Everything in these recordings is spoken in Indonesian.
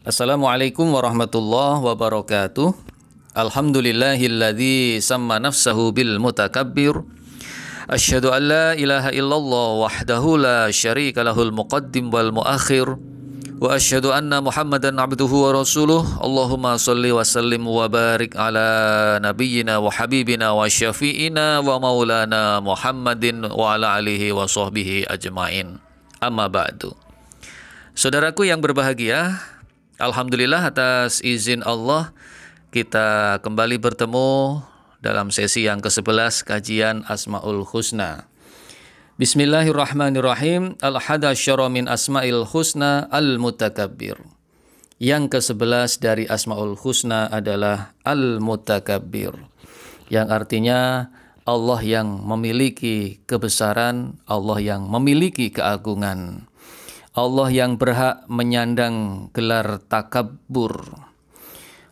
Assalamualaikum warahmatullahi wabarakatuh. Alhamdulillahilladzi samma nafsahu bil mutakabbir. Asyhadu an la ilaha illallah wahdahu la syarika lahul muqaddim wal muakhir. Wa asyhadu anna Muhammadan abduhu wa rasuluh. Allahumma salli wa sallim wa barik ala nabiyyina wa habibina wa syafi'ina wa maulana Muhammadin wa ala alihi wa sahbihi ajmain. Amma ba'du. Saudaraku yang berbahagia, alhamdulillah atas izin Allah kita kembali bertemu dalam sesi yang ke-11 kajian Asmaul Husna. Bismillahirrahmanirrahim. Al-hadasyara min Asmaul Husna Al-Mutakabbir. Yang ke-11 dari Asmaul Husna adalah Al-Mutakabbir, yang artinya Allah yang memiliki kebesaran, Allah yang memiliki keagungan, Allah yang berhak menyandang gelar takabbur,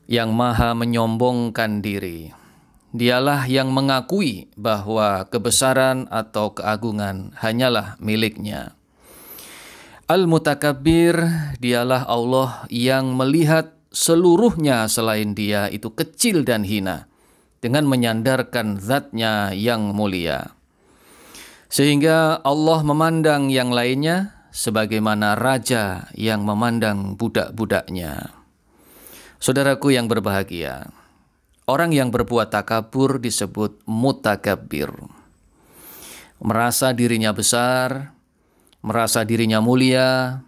yang maha menyombongkan diri. Dialah yang mengakui bahwa kebesaran atau keagungan hanyalah miliknya. Al-Mutakabbir, dialah Allah yang melihat seluruhnya selain dia itu kecil dan hina, dengan menyandarkan zatnya yang mulia. Sehingga Allah memandang yang lainnya sebagaimana raja yang memandang budak-budaknya. Saudaraku yang berbahagia, orang yang berbuat takabur disebut mutakabbir. Merasa dirinya besar, merasa dirinya mulia,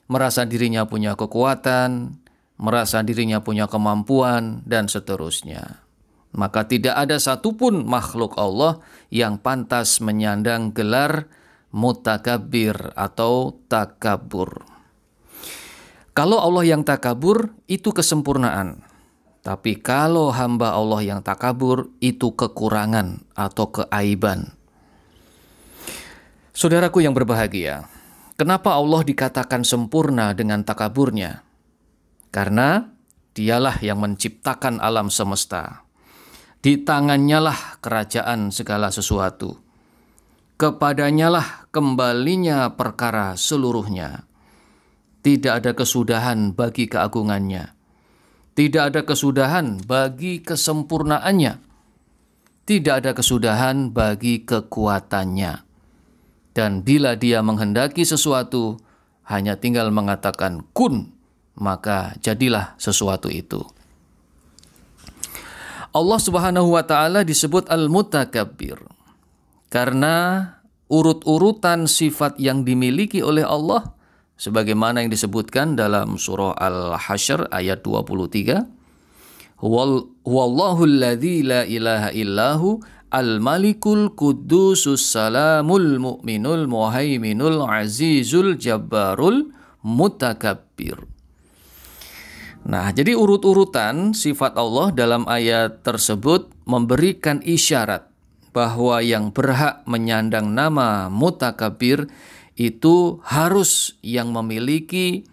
merasa dirinya punya kekuatan, merasa dirinya punya kemampuan, dan seterusnya. Maka tidak ada satupun makhluk Allah yang pantas menyandang gelar mutakabbir atau takabur. Kalau Allah yang takabur, itu kesempurnaan. Tapi kalau hamba Allah yang takabur, itu kekurangan atau keaiban. Saudaraku yang berbahagia, kenapa Allah dikatakan sempurna dengan takaburnya? Karena dialah yang menciptakan alam semesta. Di tangannya lah kerajaan segala sesuatu. Kepadanyalah kembalinya perkara seluruhnya. Tidak ada kesudahan bagi keagungannya. Tidak ada kesudahan bagi kesempurnaannya. Tidak ada kesudahan bagi kekuatannya. Dan bila dia menghendaki sesuatu, hanya tinggal mengatakan kun, maka jadilah sesuatu itu. Allah Subhanahu wa Ta'ala disebut Al-Mutakabbir karena urut-urutan sifat yang dimiliki oleh Allah sebagaimana yang disebutkan dalam surah Al-Hasyr ayat 23. Huwallahu alladzi la ilaha illahu al-malikul qudusus salamul mu'minul muhaiminul azizul jabbarul mutakabbir. Nah, jadi urut-urutan sifat Allah dalam ayat tersebut memberikan isyarat bahwa yang berhak menyandang nama mutakabbir itu harus yang memiliki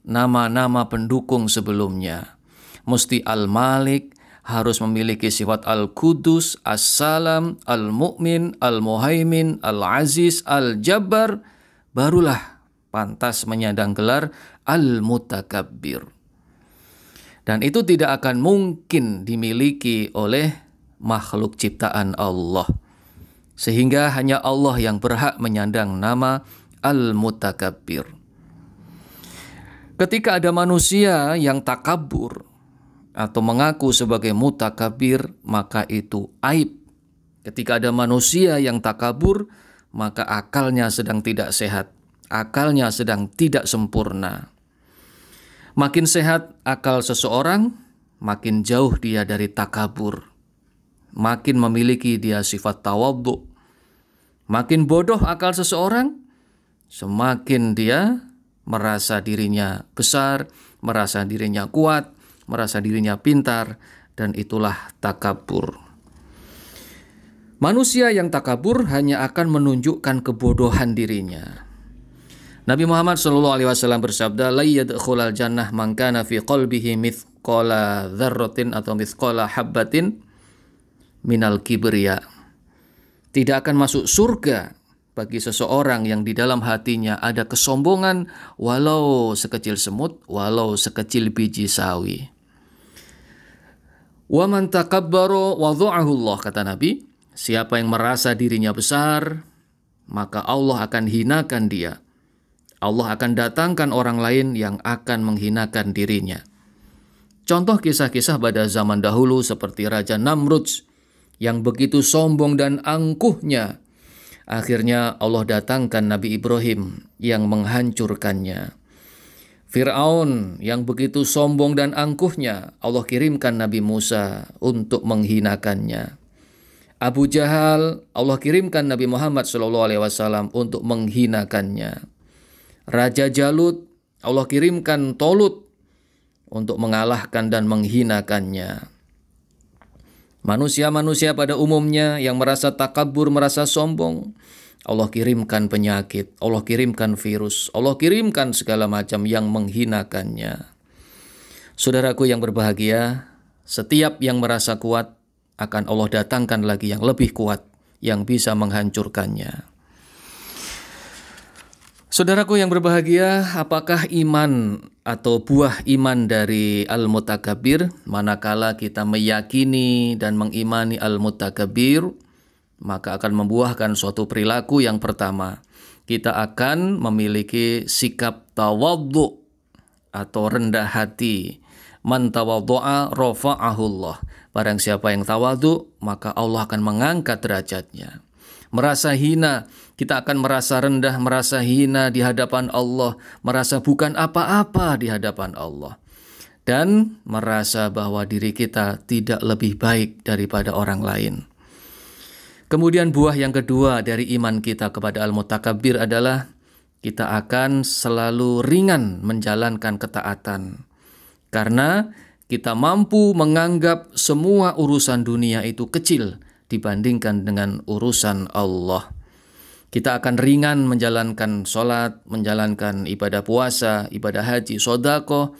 nama-nama pendukung sebelumnya. Mesti Al-Malik, harus memiliki sifat Al-Qudus, As-Salam, Al-Mu'min, Al-Muhaimin, Al-Aziz, Al-Jabbar, barulah pantas menyandang gelar Al-Mutakabbir. Dan itu tidak akan mungkin dimiliki oleh makhluk ciptaan Allah. Sehingga hanya Allah yang berhak menyandang nama Al-Mutakabbir. Ketika ada manusia yang takabur atau mengaku sebagai mutakabbir, maka itu aib. Ketika ada manusia yang takabur, maka akalnya sedang tidak sehat. Akalnya sedang tidak sempurna. Makin sehat akal seseorang, makin jauh dia dari takabur. Makin memiliki dia sifat tawadhu. Makin bodoh akal seseorang, semakin dia merasa dirinya besar, merasa dirinya kuat, merasa dirinya pintar, dan itulah takabur. Manusia yang takabur hanya akan menunjukkan kebodohan dirinya. Nabi Muhammad SAW bersabda, "La yadkhulal jannah man kana fi qalbihi mithqala dzarratin atau mithqala habbatin minal kibriya." Tidak akan masuk surga bagi seseorang yang di dalam hatinya ada kesombongan, walau sekecil semut, walau sekecil biji sawi. Wa man takabbara wadha'ahu Allah, kata Nabi, siapa yang merasa dirinya besar, maka Allah akan hinakan dia. Allah akan datangkan orang lain yang akan menghinakan dirinya. Contoh kisah-kisah pada zaman dahulu seperti Raja Namrud yang begitu sombong dan angkuhnya. Akhirnya Allah datangkan Nabi Ibrahim yang menghancurkannya. Fir'aun yang begitu sombong dan angkuhnya, Allah kirimkan Nabi Musa untuk menghinakannya. Abu Jahal, Allah kirimkan Nabi Muhammad SAW untuk menghinakannya. Raja Jalut, Allah kirimkan Tolut untuk mengalahkan dan menghinakannya. Manusia-manusia pada umumnya yang merasa takabur, merasa sombong, Allah kirimkan penyakit, Allah kirimkan virus, Allah kirimkan segala macam yang menghinakannya. Saudaraku yang berbahagia, setiap yang merasa kuat akan Allah datangkan lagi yang lebih kuat yang bisa menghancurkannya. Saudaraku yang berbahagia, apakah iman atau buah iman dari al-mutakabbir? Manakala kita meyakini dan mengimani al-mutakabbir, maka akan membuahkan suatu perilaku yang pertama. Kita akan memiliki sikap tawadhu atau rendah hati. Man tawadhu'a rafa'ahullah. Barang siapa yang tawadhu, maka Allah akan mengangkat derajatnya. Merasa hina, kita akan merasa rendah, merasa hina di hadapan Allah, merasa bukan apa-apa di hadapan Allah, dan merasa bahwa diri kita tidak lebih baik daripada orang lain. Kemudian buah yang kedua dari iman kita kepada al-mutakabbir adalah kita akan selalu ringan menjalankan ketaatan, karena kita mampu menganggap semua urusan dunia itu kecil dibandingkan dengan urusan Allah. Kita akan ringan menjalankan sholat, menjalankan ibadah puasa, ibadah haji, sedekah,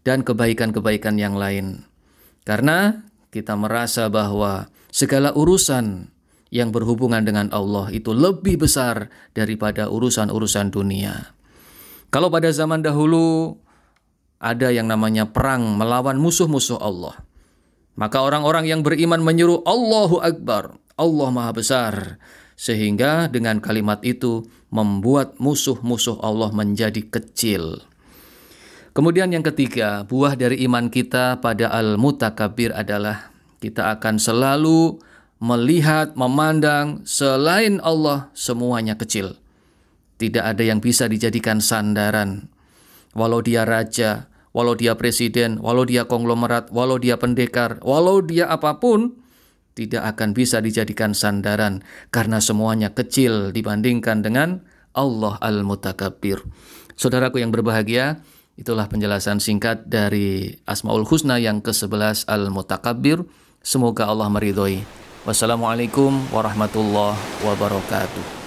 dan kebaikan-kebaikan yang lain. Karena kita merasa bahwa segala urusan yang berhubungan dengan Allah itu lebih besar daripada urusan-urusan dunia. Kalau pada zaman dahulu ada yang namanya perang melawan musuh-musuh Allah, maka orang-orang yang beriman menyeru Allahu Akbar, Allah Maha Besar, sehingga dengan kalimat itu membuat musuh-musuh Allah menjadi kecil. Kemudian yang ketiga, buah dari iman kita pada al-mutakabbir adalah kita akan selalu melihat, memandang selain Allah semuanya kecil. Tidak ada yang bisa dijadikan sandaran. Walau dia raja, walau dia presiden, walau dia konglomerat, walau dia pendekar, walau dia apapun, tidak akan bisa dijadikan sandaran karena semuanya kecil dibandingkan dengan Allah al-mutakabbir. Saudaraku yang berbahagia, itulah penjelasan singkat dari Asmaul Husna yang ke-11 al-mutakabbir. Semoga Allah meridhoi. Wassalamualaikum warahmatullahi wabarakatuh.